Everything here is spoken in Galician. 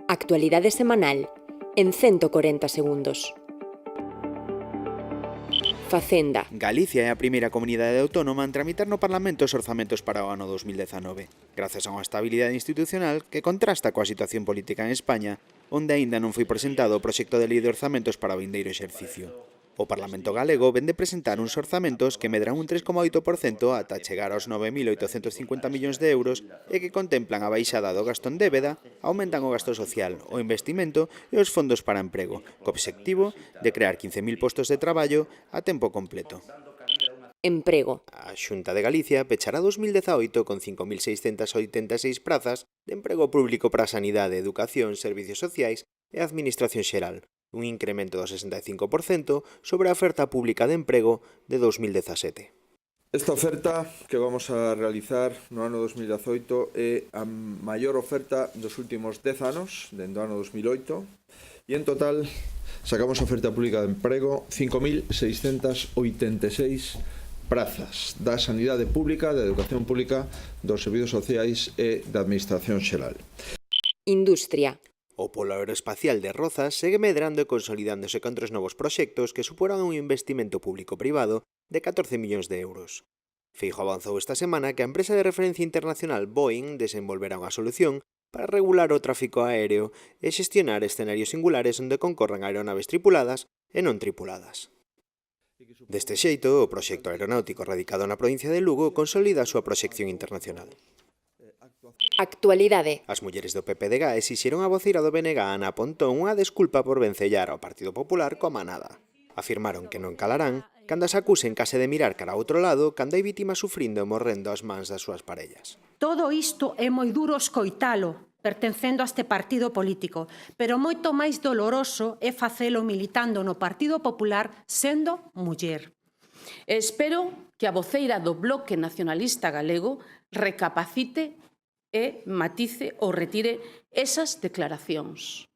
Actualidade semanal en 140 segundos. Facenda. Galicia é a primeira comunidade autónoma en tramitar no Parlamento os orzamentos para o ano 2019, grazas a unha estabilidade institucional que contrasta coa situación política en España, onde aínda non foi presentado o proxecto de lei de orzamentos para o vindeiro exercicio. O Parlamento galego ven de presentar uns orzamentos que medran un 3,8% ata chegar aos 9.850 millóns de euros e que contemplan a baixada do gasto en débeda, aumentan o gasto social, o investimento e os fondos para emprego, co obxectivo de crear 15.000 postos de traballo a tempo completo. Emprego. A Xunta de Galicia pechará 2018 con 5.686 prazas de emprego público para a sanidade, educación, servicios sociais e administración xeral, un incremento do 65% sobre a oferta pública de emprego de 2017. Esta oferta que vamos a realizar no ano 2018 é a maior oferta dos últimos 10 anos, dende o ano 2008, e en total sacamos a oferta pública de emprego 5.686 prazas da sanidade pública, da educación pública, dos servicios sociais e da administración xeral. Industria. O polo aeroespacial de Rozas segue medrando e consolidándose con 3 novos proxectos que suporan un investimento público-privado de 14 millóns de euros. Feijóo avanzou esta semana que a empresa de referencia internacional Boeing desenvolverá unha solución para regular o tráfico aéreo e xestionar escenarios singulares onde concorran aeronaves tripuladas e non tripuladas. Deste xeito, o proxecto aeronáutico radicado na provincia de Lugo consolida a súa proxección internacional. Actualidade. As mulleres do PPDG exixeron a voceira do BNG, Ana Pontón, unha desculpa por vencellar ao Partido Popular como a nada. Afirmaron que non calarán cando as acusen case de mirar cara a outro lado cando hai vítimas sufrindo e morrendo ás mans das súas parellas. Todo isto é moi duro escoitalo, pertencendo a este partido político, pero moito máis doloroso é facelo militando no Partido Popular sendo muller. Espero que a voceira do Bloque Nacionalista Galego recapacite e matice ou retire esas declaracións.